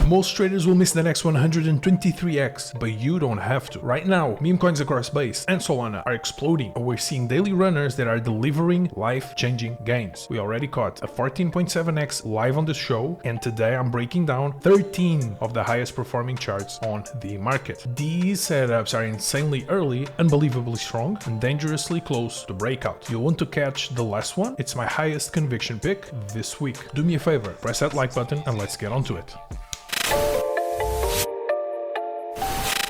Most traders will miss the next 123x, but you don't have to. Right now, meme coins across Base and Solana are exploding, and we're seeing daily runners that are delivering life-changing gains. We already caught a 14.7x live on the show, and today I'm breaking down 13 of the highest performing charts on the market. These setups are insanely early, unbelievably strong, and dangerously close to breakout. You'll want to catch the last one. It's my highest conviction pick this week. Do me a favor, press that like button and let's get onto it.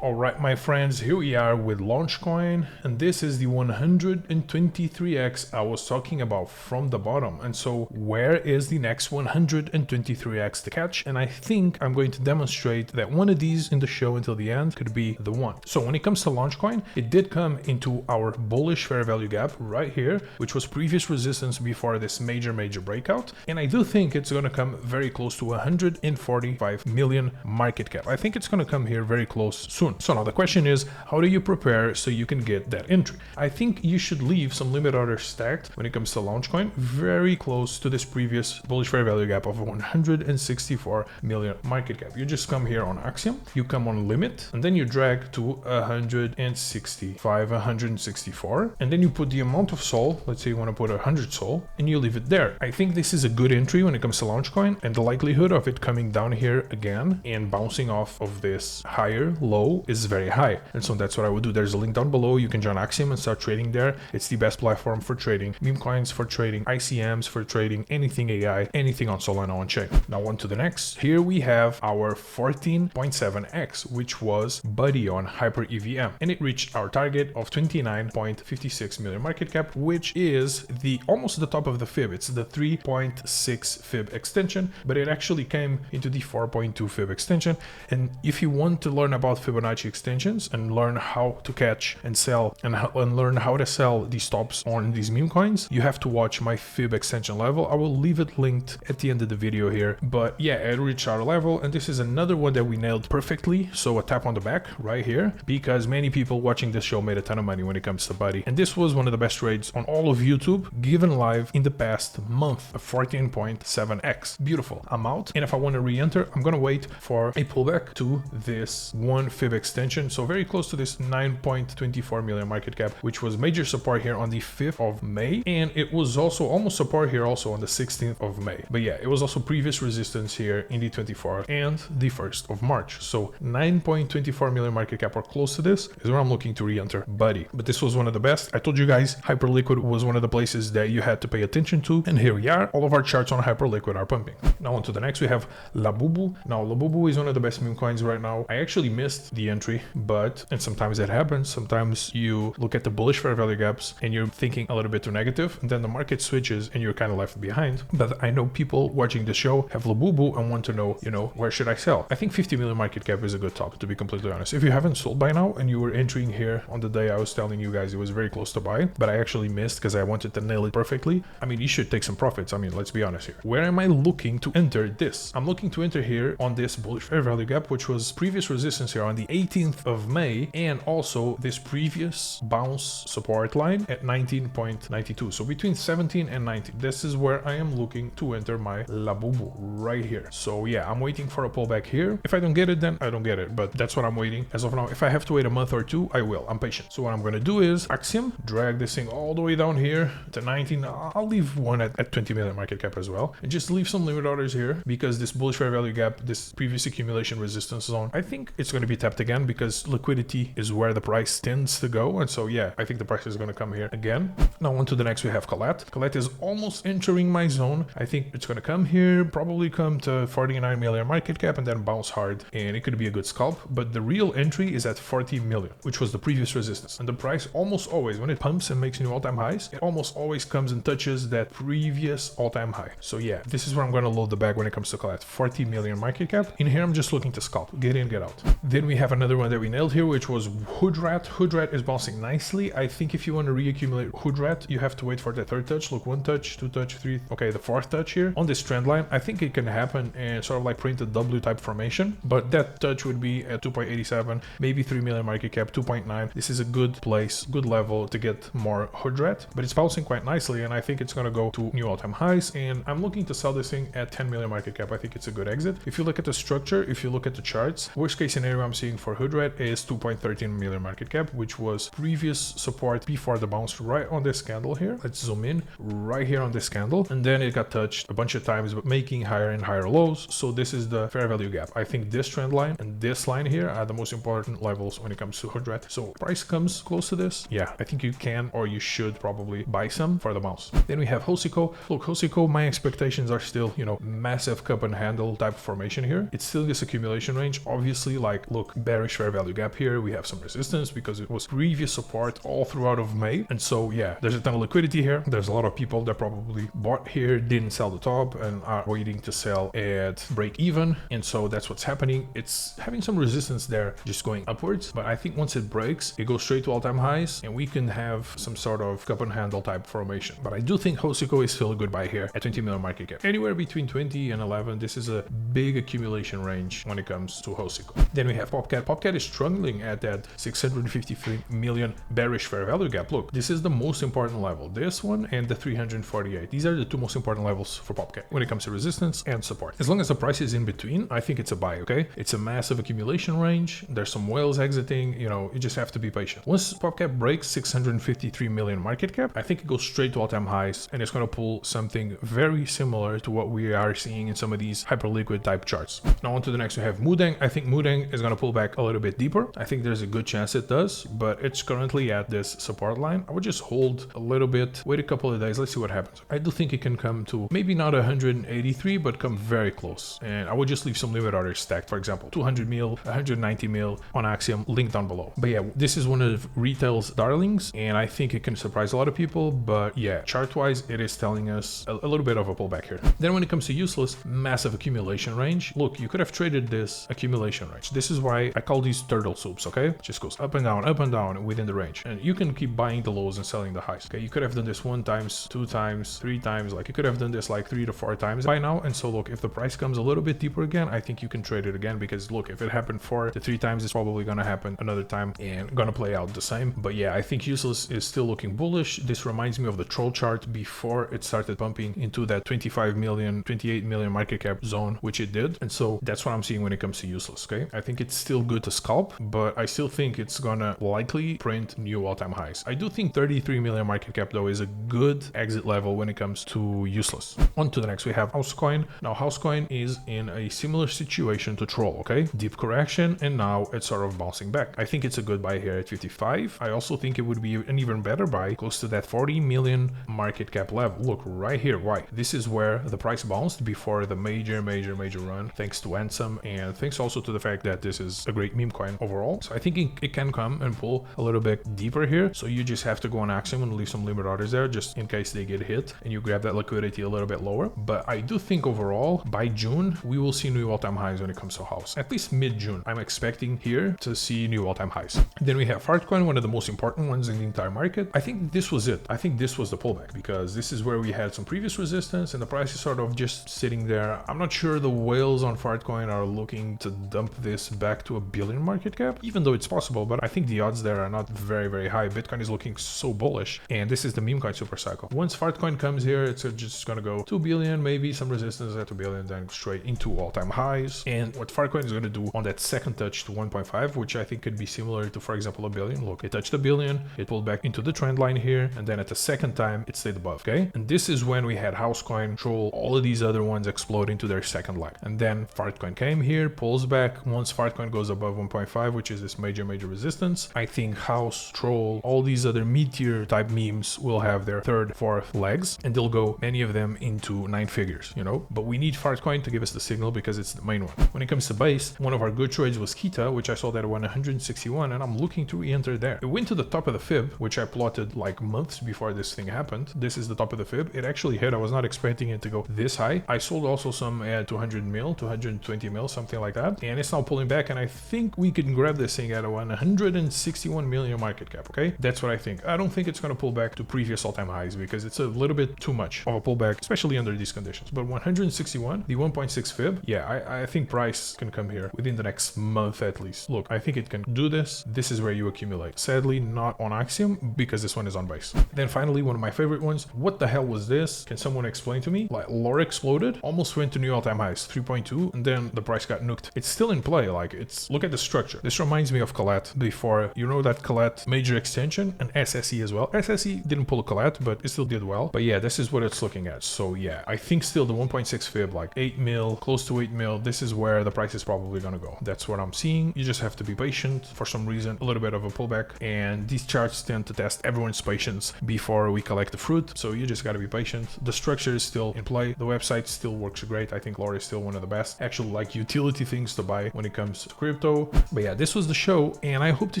Alright my friends, here we are with Launchcoin, and this is the 123x I was talking about from the bottom. And so where is the next 123x to catch? And I think I'm going to demonstrate that one of these in the show until the end could be the one. So when it comes to Launchcoin, it did come into our bullish fair value gap right here, which was previous resistance before this major breakout. And I do think it's going to come very close to 145 million market cap. I think it's going to come here very close soon. So now the question is, how do you prepare so you can get that entry? I think you should leave some limit orders stacked when it comes to Launchcoin very close to this previous bullish fair value gap of 164 million market cap. You just come here on Axiom, you come on limit, and then you drag to 165, 164, and then you put the amount of SOL, let's say you want to put 100 SOL, and you leave it there. I think this is a good entry when it comes to Launchcoin, and the likelihood of it coming down here again and bouncing off of this higher low is very high. And so that's what I would do. There's a link down below. You can join Axiom and start trading there. It's the best platform for trading meme coins, for trading ICMs, for trading anything AI, anything on Solana on chain. Now on to the next. Here we have our 14.7x, which was buddy on Hyper EVM, and it reached our target of 29.56 million market cap, which is the almost the top of the fib. It's the 3.6 fib extension, but it actually came into the 4.2 fib extension. And if you want to learn about Fibonacci extensions and learn how to catch and sell and learn how to sell these stops on these meme coins, you have to watch my fib extension level. I will leave it linked at the end of the video here. But yeah, it reached our level, and this is another one that we nailed perfectly. So a tap on the back right here, because many people watching this show made a ton of money when it comes to buddy, and this was one of the best trades on all of YouTube given live in the past month, a 14.7x. Beautiful. I'm out, and if I want to re-enter, I'm gonna wait for a pullback to this one fib extension, so very close to this 9.24 million market cap, which was major support here on the 5th of May, and it was also almost support here also on the 16th of May. But yeah, it was also previous resistance here in the 24th and the 1st of March. So 9.24 million market cap or close to this is where I'm looking to re-enter buddy. But this was one of the best. I told you guys Hyperliquid was one of the places that you had to pay attention to, and here we are. All of our charts on Hyperliquid are pumping. Now on to the next, we have Labo. Now Labo is one of the best meme coins right now. I actually missed the entry, and sometimes that happens. Sometimes you look at the bullish fair value gaps and you're thinking a little bit too negative, and then the market switches and you're kind of left behind. But I know people watching the show have Labo and want to know, where should I sell? I think 50 million market cap is a good top, to be completely honest. If you haven't sold by now and you were entering here on the day I was telling you guys it was very close to buy, but I actually missed because I wanted to nail it perfectly, I mean, you should take some profits. I mean, let's be honest here. Where am I looking to enter this? I'm looking to enter here on this bullish fair value gap, which was previous resistance here on the 18th of May, and also this previous bounce support line at 19.92. So between 17 and 19, this is where I am looking to enter my Labubu right here. So yeah, I'm waiting for a pullback here. If I don't get it, then I don't get it, but that's what I'm waiting as of now. If I have to wait a month or two, I will. I'm patient. So what I'm going to do is Axiom, drag this thing all the way down here to 19. I'll leave one at 20 million market cap as well, and just leave some limit orders here, because this bullish fair value gap, this previous accumulation resistance zone, I think it's going to be tapped again, because liquidity is where the price tends to go. And so yeah, I think the price is going to come here again. Now on to the next, we have Colette. Colette is almost entering my zone. I think it's going to come here, probably come to 49 million market cap, and then bounce hard, and it could be a good scalp. But the real entry is at 40 million, which was the previous resistance. And the price almost always, when it pumps and makes new all-time highs, it almost always comes and touches that previous all-time high. So yeah, this is where I'm going to load the bag when it comes to Colette. 40 million market cap. In here, I'm just looking to scalp, get in, get out. Then we have another one that we nailed here, which was Hoodrat. Hoodrat is bouncing nicely. I think if you want to reaccumulate Hoodrat, you have to wait for the third touch. Look, one touch, two touch, three. Okay, the fourth touch here on this trend line. I think it can happen and sort of like print a W type formation, but that touch would be at 2.87, maybe 3 million market cap, 2.9. This is a good place, good level to get more Hoodrat, but it's bouncing quite nicely, and I think it's going to go to new all-time highs, and I'm looking to sell this thing at 10 million market cap. I think it's a good exit. If you look at the structure, if you look at the charts, worst case scenario I'm seeing for Hoodrat is 2.13 million market cap, which was previous support before the bounce right on this candle here. Let's zoom in right here on this candle, and then it got touched a bunch of times, but making higher and higher lows. So this is the fair value gap. I think this trend line and this line here are the most important levels when it comes to Hoodrat. So price comes close to this, yeah, I think you can or you should probably buy some for the bounce. Then we have Hoso. Look, Hoso, my expectations are still, you know, massive cup and handle type formation here. It's still this accumulation range. Obviously, like, look, bearish fair value gap here. We have some resistance because it was previous support all throughout of May. And so, yeah, there's a ton of liquidity here. There's a lot of people that probably bought here, didn't sell the top, and are waiting to sell at break even. And so that's what's happening. It's having some resistance there, just going upwards. But I think once it breaks, it goes straight to all-time highs, and we can have some sort of cup and handle type formation. But I do think Hoso is still a good buy here at 20 million market cap. Anywhere between 20 and 11, this is a big accumulation range when it comes to Hoso. Then we have Popcat. Popcat is struggling at that 653 million bearish fair value gap. Look, this is the most important level. This one and the 348. These are the two most important levels for Popcat when it comes to resistance and support. As long as the price is in between, I think it's a buy, okay? It's a massive accumulation range. There's some whales exiting, you know, you just have to be patient. Once Popcat breaks 653 million market cap, I think it goes straight to all-time highs, and it's going to pull something very similar to what we are seeing in some of these hyperliquid type charts. Now on to the next, we have Mudang. I think Mudang is going to pull back a little bit deeper. I think there's a good chance it does, but it's currently at this support line. I would just hold a little bit, wait a couple of days, let's see what happens. I do think it can come to maybe not 183, but come very close. And I would just leave some limit orders stacked. For example, 200 mil, 190 mil on Axiom, link down below. But yeah, this is one of retail's darlings, and I think it can surprise a lot of people. But yeah, chart wise, it is telling us a little bit of a pullback here. Then when it comes to useless, massive accumulation range. Look, you could have traded this accumulation range. This is why I call these turtle soups, okay? It just goes up and down within the range. And you can keep buying the lows and selling the highs, okay? You could have done this 1 times, 2 times, 3 times, like you could have done this like 3 to 4 times by now. And so look, if the price comes a little bit deeper again, I think you can trade it again, because look, if it happened 4 to 3 times, it's probably gonna happen another time and gonna play out the same. But yeah, I think useless is still looking bullish. This reminds me of the troll chart before it started pumping into that 25 million, 28 million market cap zone, which it did. And so that's what I'm seeing when it comes to useless, okay? I think it's still good to scalp, but I still think it's gonna likely print new all-time highs. I do think 33 million market cap though is a good exit level when it comes to useless. On to the next, we have Housecoin. Now Housecoin is in a similar situation to troll, okay? Deep correction, and now it's sort of bouncing back. I think it's a good buy here at 55. I also think it would be an even better buy close to that 40 million market cap level. Look right here. Why? This is where the price bounced before the major run, thanks to Ansem, and thanks also to the fact that this is a great meme coin overall. So I think it can come and pull a little bit deeper here. So you just have to go on Axiom and leave some limit orders there just in case they get hit and you grab that liquidity a little bit lower. But I do think overall by June we will see new all-time highs when it comes to house. At least mid-June, I'm expecting here to see new all-time highs. Then we have Fartcoin, one of the most important ones in the entire market. I think this was it. I think this was the pullback, because this is where we had some previous resistance and the price is sort of just sitting there. I'm not sure the whales on Fartcoin are looking to dump this back to a billion market cap, even though it's possible, but I think the odds there are not very high. Bitcoin is looking so bullish, and this is the meme coin super cycle. Once Fartcoin comes here, it's just gonna go 2 billion, maybe some resistance at 2 billion, then straight into all-time highs. And what Fartcoin is gonna do on that second touch to 1.5, which I think could be similar to, for example, a billion. Look, it touched a billion, it pulled back into the trend line here, and then at the second time it stayed above, okay? And this is when we had Housecoin, Troll, all of these other ones explode into their second line. And then Fartcoin came here, pulls back. Once Fartcoin goes above 1.5, which is this major resistance, I think House, Troll, all these other mid-tier type memes will have their third, fourth legs, and they'll go, many of them, into 9 figures, you know? But we need Fartcoin to give us the signal because it's the main one. When it comes to base, one of our good trades was Kita, which I saw that at 161, and I'm looking to re-enter there. It went to the top of the fib, which I plotted like months before this thing happened. This is the top of the fib. It actually hit. I was not expecting it to go this high. I sold also some at 200 mil, 220 mil, something like that, and it's now pulling back, and I think we can grab this thing at a 161 million market cap, okay? That's what I think. I don't think it's going to pull back to previous all-time highs because it's a little bit too much of a pullback, especially under these conditions. But 161, the 1.6 fib, yeah, I think price can come here within the next month at least. Look, I think it can do this. This is where you accumulate. Sadly, not on Axiom because this one is on base. Then finally, one of my favorite ones. What the hell was this? Can someone explain to me? Like, lore exploded, almost went to new all-time highs, 3.2, and then the price got nuked. It's still in play. Like, look at the structure. This reminds me of Colette before, you know, that Colette major extension and SSE as well. SSE didn't pull a Colette, but it still did well. But yeah, this is what it's looking at. So yeah, I think still the 1.6 fib, like 8 mil, close to 8 mil, this is where the price is probably gonna go. That's what I'm seeing. You just have to be patient. For some reason, a little bit of a pullback, and these charts tend to test everyone's patience before we collect the fruit. So you just gotta be patient. The structure is still in play. The website still works great. I think lore is still one of the best actual like utility things to buy when it comes to crypto. But yeah, this was the show, and I hope to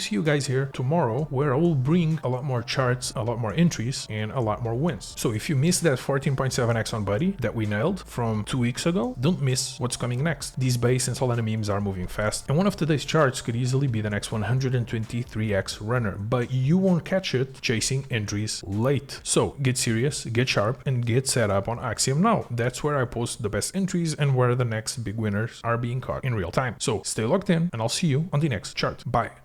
see you guys here tomorrow, where I will bring a lot more charts, a lot more entries, and a lot more wins. So if you missed that 14.7x on Buddy that we nailed from 2 weeks ago, don't miss what's coming next. These base and Solana memes are moving fast, and one of today's charts could easily be the next 123x runner, but you won't catch it chasing entries late. So get serious, get sharp, and get set up on Axiom now. That's where I post the best entries and where the next big winners are being caught in real time. So stay locked in, and I'll see you on the next chart. Bye.